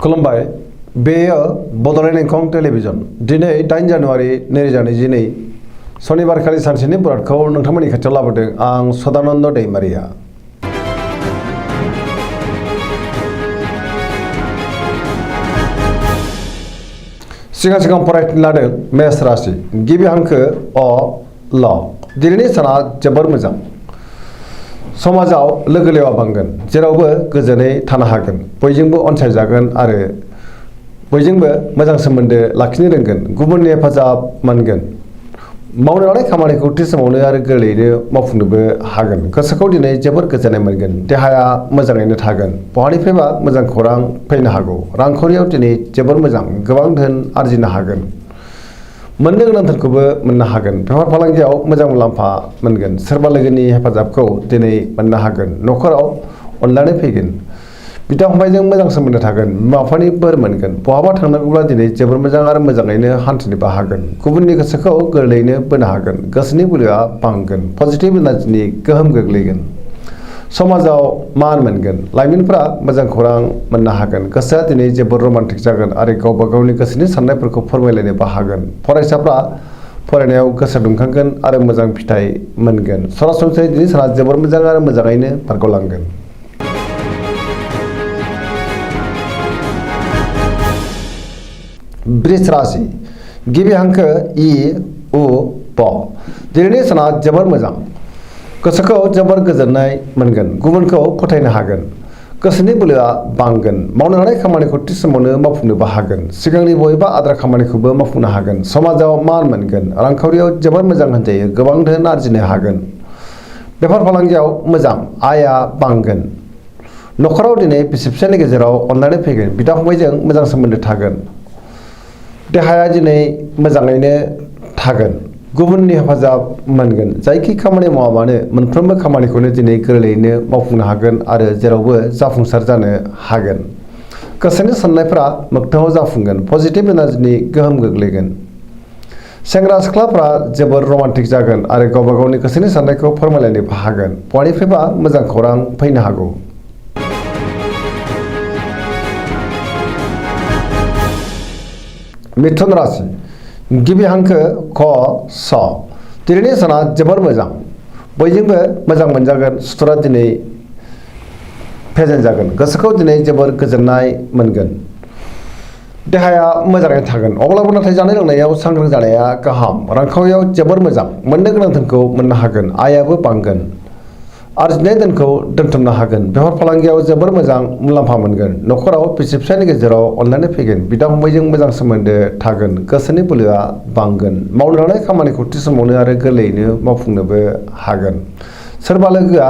खुलुमबाय बेयो बड'लेण्ड इंखं टेलिभिजन दिनै 8 जानुवारि 2022 सनिबारखालि सानसेनि बुरादखौ नोंथांमोननि खाथियाव लाबोदों आं सदानन्द दैमारिया। सिगां फरायफिन लादों मेष राशि गिबि हांखो अ ल दिनैनि साना जोबोर मोजां। समाजाव लोगो लेवा बांगोन जेरावबो गोजोनै थानो हागोन बयजोंबो अनसायजागोन आरो बयजोंबो मोजां सोमोन्दो लाखिनो रोंगोन गुबुननि हेफाजाब मोनगोन मावनो लानाय खामानिखौ थि समावनो आरो गोरलैयैनो मावफुंनोबो हागोन गोसोखौ दिनै जोबोर गोजोननाय मोनगोन देहाया मोजाङैनो थागोन बहानिफ्रायबा मोजां खौरां फैनो हागौ रांखावरियाव दिनै जोबोर मोजां गोबां धोन आरजिनो हागोन मोननो गोनां धोनखौबो मोननो हागोन बेफार फालांगियाव मोजां मुलाम्फा मोनगोन सोरबा लोगोनि हेफाजाबखौ दिनै मोननो हागोन न'खराव अनलायनाय फैगोन बिदा फंबायजों मोजां सोमोन्दो थागोन बिमा बिफानि बोर मोनगोन बहाबा थांनांगौब्ला दिनै जोबोर मोजां आरो मोजाङैनो हान्थिनोबो हागोन गुबुननि गोसोखौ गोरलैयैनो बोनो हागोन गोसोनि बोलोआ बांगोन पजिटिभ एनार्जिनि गोहोम गोग्लैगोन समाजाव मान मोनगोन लाइमोनफोरा मोजां खौरां मोननो हागोन गोसोआ दिनै जोबोर रमान्टिक जागोन आरो गावबा गावनि गोसोनि साननायफोरखौ फोरमायलायनोबो हागोन फरायसाफ्रा फरायनायाव गोसो दुंखांगोन आरो मोजां फिथाइ मोनगोन सरासनस्रायै दिनै साना जोबोर मोजां आरो मोजाङैनो बारग'लांगोन। वृष राशि गिबि हांखो इ उ प दिनैनि साना जोबोर मोजां गोसोखौ जोबोर गोजोननाय मोनगोन गुबुनखौ फोथायनो हागोन गोसोनि बोलोआ बांगोन मावनो लानाय खामानिखौ थि समावनो मावफुंनोबो हागोन सिगांनि बबेबा आद्रा खामानिखौबो मावफुंनो हागोन समाजाव मान मोनगोन रांखावरियाव जोबोर मोजां होनजायो गोबां धोन आरजिनो हागोन बेफार फालांगियाव मोजां आयआ बांगोन न'खराव दिनै बिसि फिसायनि गेजेराव अनलायनाय फैगोन बिदा फंबायजों मोजां सोमोन्दो थागोन देहाया दिनै मोजाङैनो थागोन गुबुननि हेफाजाब मोनगोन जायखि खामानि मावा मानो मोनफ्रोमबो खामानिखौनो दिनै गोरलैयैनो मावफुंनो हागोन आरो जेरावबो जाफुंसार जानो हागोन गोसोनि साननायफ्रा मोगथाङाव जाफुंगोन पजिटिभ एनार्जिनि गोहोम गोग्लैगोन सेंग्रा सिख्लाफ्रा जोबोर रमान्टिक जागोन आरो गावबा गावनि गोसोनि साननायखौ फोरमायलायनोबो हागोन बहानिफ्रायबा मोजां खौरां फैनो हागौ। मिथुन राशि गिबि हांखो क स दिनैनि साना जोबोर मोजां बयजोंबो मोजां मोनजागोन सुथुरा दिनै फेजेन जागोन गोसोखौ दिनै जोबोर गोजोननाय मोनगोन देहाया मोजाङैनो थागोन अब्लाबो नाथाय जानाय लोंनायाव सांग्रां जानाया गाहाम रांखावरियाव जोबोर मोजां मोननो गोनां धोनखौ मोननो हागोन आयाबो बांगोन आरजिनाय धोनखौ दोनथुमनो हागोन बेफार फालांगियाव जोबोर मोजां मुलाम्फा मोनगोन न'खराव बिसि फिसायनि गेजेराव अनलायनाय फैगोन बिदा फंबायजों मोजां सोमोन्दो थागोन गोसोनि बोलोआ बांगोन मावनो लानाय खामानिखौ थि समावनो आरो गोरलैयैनो मावफुंनोबो हागोन सोरबा लोगोआ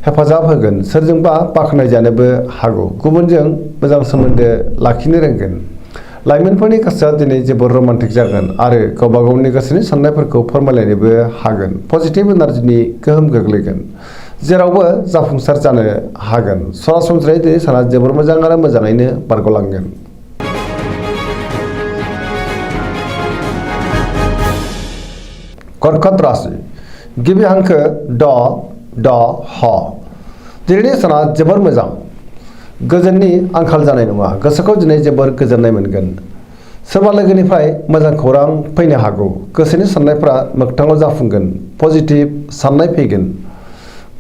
हेफाजाब होगोन सोरजोंबा बाख्नायजानोबो हागौ गुबुनजों मोजां सोमोन्दो लाखिनो रोंगोन लाइमोनफोरनि गोसोआ दिनै जोबोर रमान्टिक जागोन आरो गावबा गावनि गोसोनि साननायफोरखौ फोरमायलायनोबो हागोन पजिटिभ एनार्जिनि गोहोम गोग्लैगोन जेरावबो जाफुंसार जानो हागोन सरासनस्रायै दिनै साना जोबोर मोजां आरो मोजाङैनो बारग'लांगोन। कर्कट राशि गिबि हांखो ड ड ह दिनैनि साना जोबोर मोजां गोजोननि आंखाल जानाय नङा गोसोखौ दिनै जोबोर गोजोननाय मोनगोन सोरबा लोगोनिफ्राय मोजां खौरां फैनो हागौ गोसोनि साननायफ्रा मोगथाङाव जाफुंगोन पजिटिभ साननाय फैगोन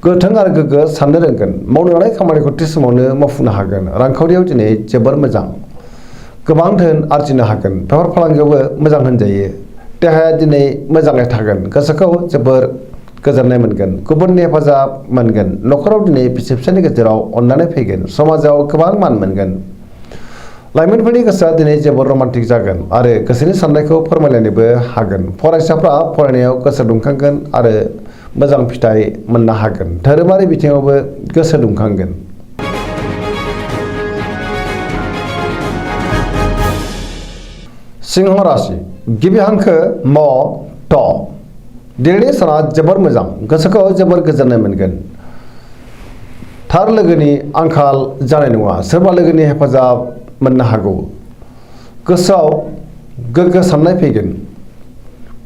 गोथों आरो गोग्गो साननो रोंगोन मावनो लानाय खामानिखौ थि समावनो मावफुंनो हागोन रांखावरियाव दिनै जोबोर मोजां गोबां धोन आरजिनो हागोन बेफार फालांगियावबो मोजां होनजायो देहाया दिनै मोजाङै थागोन गोसोखौ जोबोर गोजोननाय मोनगोन गुबुननि हेफाजाब मोनगोन न'खराव दिनै बिसि फिसायनि गेजेराव अनलायनाय फैगोन समाजाव गोबां मान मोनगोन लाइमोनफोरनि गोसोआ दिनै जोबोर रमान्टिक जागोन आरो गोसोनि साननायखौ फोरमायलायनोबो हागोन फरायसाफ्रा फरायनायाव गोसो दुंखांगोन आरो मोजां फिथाइ मोननो हागोन धोरोमारि बिथिङावबो गोसो दुंखांगोन। सिंह राशि गिबि हांखो म ट दिनैनि साना जोबोर मोजां गोसोखौ जोबोर गोजोननाय मोनगोन थार लोगोनि आंखाल जानाय नङा सोरबा लोगोनि हेफाजाब मोननो हागौ गोसोआव गोग्गो साननाय फैगोन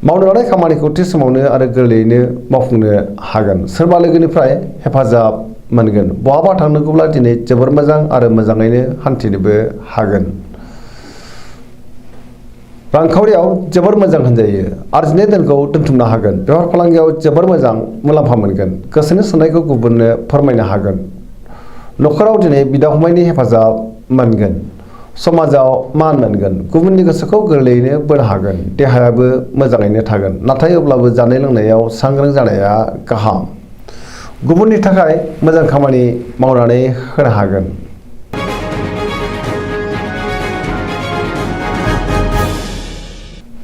मावनो लानाय खामानिखौ थि समावनो आरो गोरलैयैनो मावफुंनो हागोन सोरबा लोगोनिफ्राय हेफाजाब मोनगोन। बहाबा थांनांगौब्ला दिनै जोबोर मोजां आरो मोजाङैनो हान्थिनोबो हागोन। रांखावरियाव जोबोर मोजां होनजायो। आरजिनाय धोनखौ दोनथुमनो हागोन। बेफार फालांगियाव जोबोर मोजां मुलाम्फा मोनगोन। गोसोनि साननायखौ गुबुननो फोरमायनो हागोन। न'खराव दिनै बिदा फंबायनि हेफाजाब मोनगोन। समाजाव मान मोनगोन। गुबुननि गोसोखौ गोरलैयैनो बोनो हागोन। देहायाबो मोजाङैनो थागोन। नाथाय अब्लाबो जानाय लोंनायाव सांग्रां जानाया गाहाम। गुबुननि थाखाय मोजां खामानि मावनानै होनो हागोन।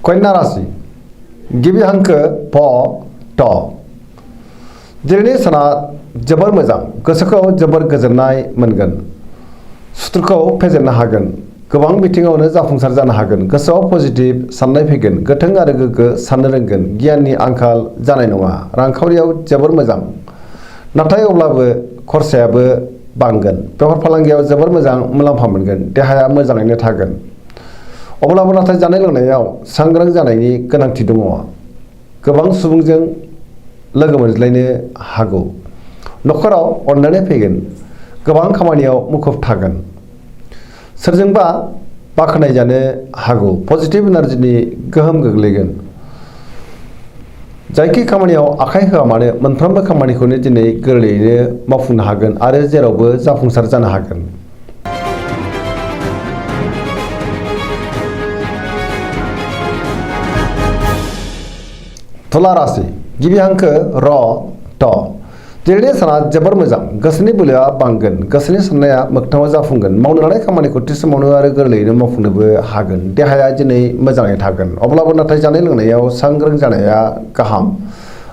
कन्या राशि गिबि हांखो प ट। दिनैनि साना जोबोर मोजां। गोसोखौ जोबोर गोजोननाय मोनगोन। सुथुरखौ फेजेननो हागोन। गोबां बिथिङावनो जाफुंसार जानो हागोन। गोसोआव पजिटिभ साननाय फैगोन। गोथों आरो गोग्गो साननो रोंगोन। गियाननि आंखाल जानाय नङा। रांखावरियाव जोबोर मोजां। नाथाय अब्लाबो खरसायाबो बांगोन। बेफार फालांगियाव जोबोर मोजां मुलाम्फा मोनगोन। देहाया मोजाङैनो थागोन। अब्लाबो नाथाय जानाय लोंनायाव सांग्रां जानायनि गोनांथि दङ। गोबां सुबुंजों लोगो मोनज्लायनो हागौ। न'खराव अननानै फैगोन। गोबां खामानियाव मुखुब थागोन। सोरजोंबा बाख्नाय जानो हागौ। पजिटिभ एनार्जिनि गोहोम गोग्लैगोन। जायखि खामानियाव आखाइ होआ मानो मोनफ्रोमबो खामानिखौनो दिनै गोरलैयैनो मावफुंनो हागोन आरो जेरावबो जाफुंसार जानो हागोन। तुला राशि गिबि हांखो र ट। दिनैनि साना जोबोर मोजां। गोसोनि बोलोआ बांगोन। गोसोनि साननाया मोगथाङाव जाफुंगोन। मावनो लानाय खामानिखौ थि समावनो आरो गोरलैयैनो मावफुंनोबो हागोन। देहाया दिनै मोजाङै थागोन। अब्लाबो नाथाय जानाय लोंनायाव सांग्रां जानाया गाहाम।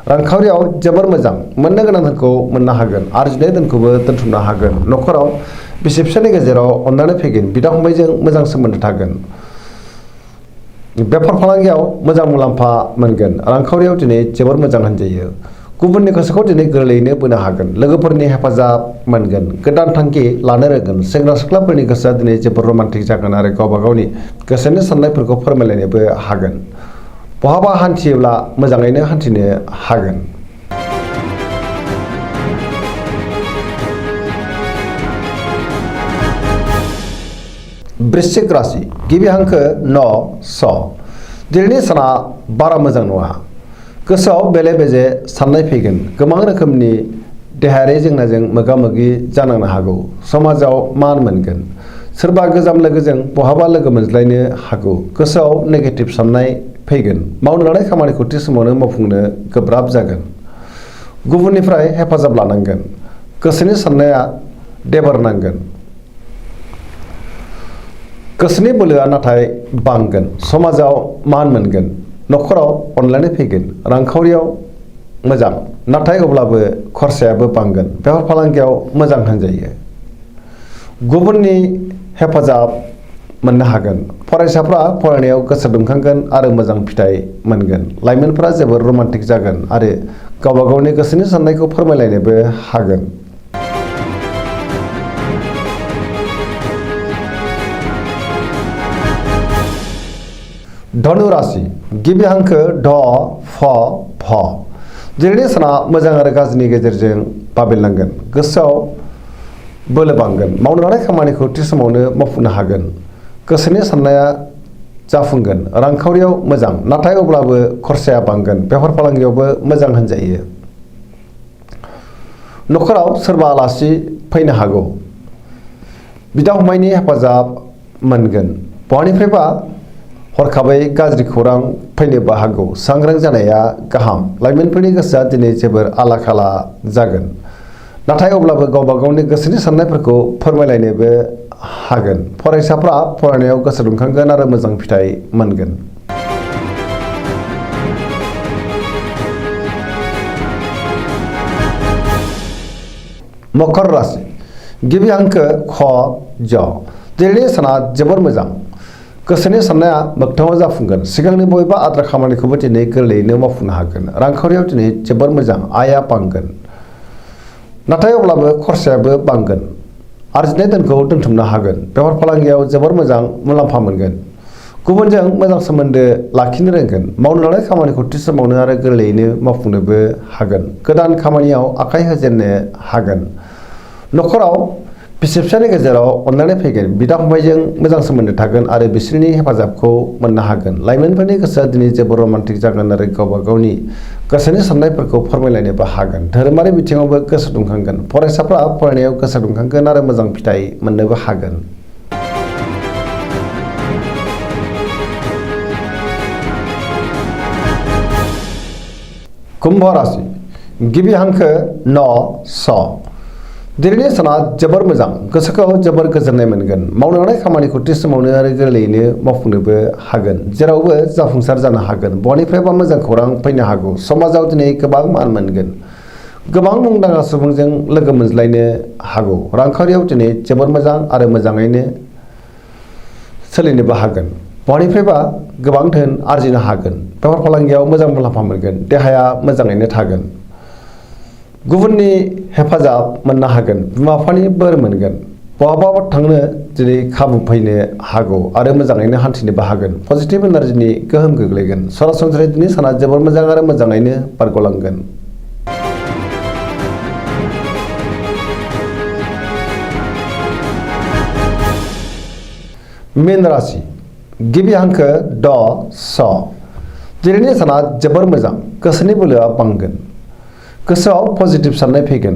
रांखावरियाव जोबोर मोजां। मोननो गोनां धोनखौ मोननो हागोन। आरजिनाय धोनखौबो दोनथुमनो हागोन। न'खराव बिसि फिसायनि गेजेराव अननानै फैगोन। बिदा फंबायजों मोजां सोमोन्दो थागोन। बेफार फालांगियाव मोजां मुलाम्फा मोनगोन। रांखावरियाव दिनै जोबोर मोजां होनजायो। गुबुननि गोसोखौ दिनै गोरलैयैनो बोनो हागोन। लोगोफोरनि हेफाजाब मोनगोन। गोदान थांखि लानो रोंगोन। सेंग्रा सिख्लाफोरनि गोसोआ दिनै जोबोर रमान्टिक जागोन आरो गावबा गावनि गोसोनि साननायफोरखौ फोरमायलायनोबो हागोन। बहाबा हान्थियोब्ला मोजाङैनो हान्थिनो हागोन। वृश्चिक राशि गिबि हांखो न स। दिनैनि साना बारा मोजां नङा। गोसोआव बेले बेजे साननाय फैगोन। गोबां रोखोमनि देहायारि जेंनाजों मोगा मोगि जानांनो हागौ। समाजाव मान मोनगोन। सोरबा गोजाम लोगोजों बहाबा लोगो मोनज्लायनो हागौ। गोसोआव नेगेटिभ साननाय फैगोन। मावनो लानाय खामानिखौ थि समावनो मावफुंनो गोब्राब जागोन। गुबुननिफ्राय हेफाजाब लानांगोन। गोसोनि साननाया देबार नांगोन। गोसोनि बोलोआ नाथाय बांगोन। समाजाव मान मोनगोन। न'खराव अनलायनाय फैगोन। रांखावरियाव मोजां। नाथाय अब्लाबो खरसायाबो बांगोन। बेफार फालांगियाव मोजां होनजायो। गुबुननि हेफाजाब मोननो हागोन। फरायसाफ्रा फरायनायाव गोसो दुंखांगोन आरो मोजां फिथाइ मोनगोन। लाइमोनफोरा जोबोर रमान्टिक जागोन आरो गावबा गावनि गोसोनि साननायखौ फोरमायलायनोबो हागोन। धनु राशि गिबि हांखो ढ फ भ। दिनैनि साना मोजां आरो गाज्रिनि गेजेरजों बाबेनलांगोन। गोसोआव बोलो बांगोन। मावनो लानाय खामानिखौ थि समावनो मावफुंनो हागोन। गोसोनि साननाया जाफुंगोन। रांखावरियाव मोजां। नाथाय अब्लाबो खरसाया बांगोन। बेफार फालांगियावबो मोजां होनजायो। न'खराव सोरबा आलासि फैनो हागौ। बिदा फंबायनि हेफाजाब मोनगोन। बहानिफ्रायबा हरखाबै गाज्रि खौरां फैनोबो हागौ। सांग्रां जानाया गाहाम। लाइमोनफोरनि गोसोआ दिनै जोबोर आला खाला जागोन। नाथाय अब्लाबो गावबा गावनि गोसोनि साननायफोरखौ फोरमायलायनोबो हागोन। फरायसाफ्रा फरायनायाव गोसो दुंखांगोन आरो मोजां फिथाइ मोनगोन। मकर राशि गिबि हांखो ख ज। दिनैनि साना जोबोर मोजां। गोसोनि साननाया मोगथाङाव जाफुंगोन। सिगांनि बबेबा आद्रा खामानिखौबो दिनै गोरलैयैनो मावफुंनो हागोन। रांखावरियाव दिनै जोबोर मोजां। आयआ बांगोन। नाथाय अब्लाबो खरसायाबो बांगोन। आरजिनाय धोनखौ दोनथुमनो हागोन। बेफार फालांगियाव जोबोर मोजां मुलाम्फा मोनगोन। गुबुनजों मोजां सोमोन्दो लाखिनो रोंगोन। मावनो लानाय खामानिखौ थि समावनो आरो गोरलैयैनो मावफुंनोबो हागोन। गोदान खामानियाव आखाइ होजेननो हागोन। न'खराव बिसि फिसायनि गेजेराव अनलायनाय फैगोन, बिदा फंबायजों मोजां सोमोन्दो थागोन आरो बिसोरनि हेफाजाबखौ मोननो हागोन। लाइमोनफोरनि गोसोआ दिनै जोबोर रमान्टिक जागोन आरो गावबा गावनि गोसोनि साननायफोरखौ फोरमायलायनोबो हागोन। धोरोमारि बिथिङावबो गोसो दुंखांगोन। फरायसाफ्रा फरायनायाव गोसो दुंखांगोन आरो मोजां फिथाइ मोननोबो हागोन। कुम्भ राशि गिबि हांखो न स। दिनैनि साना जोबोर मोजां, गोसोखौ जोबोर गोजोननाय मोनगोन। मावनो हानाय खामानिखौ थि समावनो आरो गोरलैयैनो मावफुंनोबो हागोन। जेरावबो जाफुंसार जानो हागोन। बहानिफ्रायबा मोजां खौरां फैनो हागौ। समाजाव दिनै गोबां मान मोनगोन। गोबां मुंदांखा सुबुंजों लोगो मोनज्लायनो हागौ। रांखावरियाव दिनै जोबोर मोजां आरो मोजाङैनो सोलिनोबो हागोन। बहानिफ्रायबा गोबां धोन आरजिनो हागोन। बेफार फालांगियाव मोजां मुलाम्फा मोनगोन। देहाया मोजाङैनो थागोन। गुबुननि हेफाजाब मोननो हागोन। बिमा बिफानि बोर मोनगोन। बहाबा थांनो दिनै खाबु फैनो हागौ आरो मोजाङैनो हान्थिनोबो हागोन। पजिटिभ एनार्जिनि गोहोम गोग्लैगोन। सरासनस्रायै दिनै साना जोबोर मोजां आरो मोजाङैनो बारग'लांगोन। मीन राशि गिबि हांखो ड स। दिनैनि साना जोबोर मोजां, गोसोनि बोलोआ बांगोन। गोसोआव पजिटिभ साननाय फैगोन।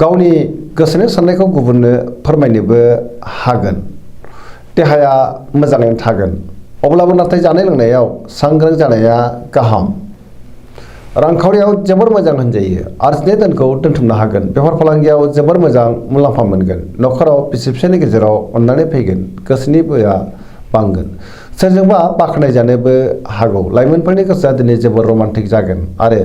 गावनि गोसोनि साननायखौ गुबुननो फोरमायनोबो हागोन। देहाया मोजाङैनो थागोन। अब्लाबो नाथाय जानाय लोंनायाव सांग्रां जानाया गाहाम। रांखावरियाव जोबोर मोजां होनजायो। आरजिनाय धोनखौ दोनथुमनो हागोन। बेफार फालांगियाव जोबोर मोजां मुलाम्फा मोनगोन। न'खराव बिसि फिसायनि गेजेराव अननानै फैगोन। गोसोनि बोलोआ बांगोन। सोरजोंबा बाख्नाय जानोबो हागौ। लाइमोनफोरनि गोसोआ दिनै जोबोर रमान्टिक जागोन आरो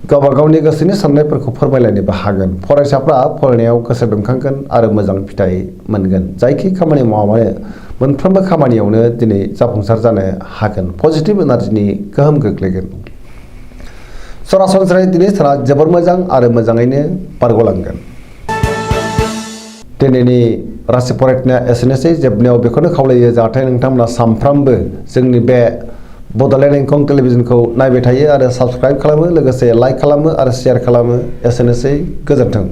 गावबा गावनि गोसोनि साननायफोरखौ फोरमायलायनोबो हागोन। फरायसाफ्रा फरायनायाव गोसो दुंखांगोन आरो मोजां फिथाइ मोनगोन। जायखि खामानि मावा मानो मोनफ्रोमबो खामानियावनो दिनै जाफुंसार जानो हागोन। पजिटिभ एनार्जिनि गोहोम गोग्लैगोन। सरासनस्रायै दिनै साना जोबोर मोजां आरो मोजाङैनो बारग'लांगोन। दिनैनि राशि फरायनाया एसेनोसै। जोबनायाव बेखौनो खावलायो जाहाथे नोंथांमोना सानफ्रामबो जोंनि बे बड'लेण्ड इंखं टेलिभिजनखौ नायबाय थायो आरो साबस्क्राइब खालामो, लोगोसे लाइक खालामो आरो शेयार खालामो। एसेनोसै, गोजोन्थों।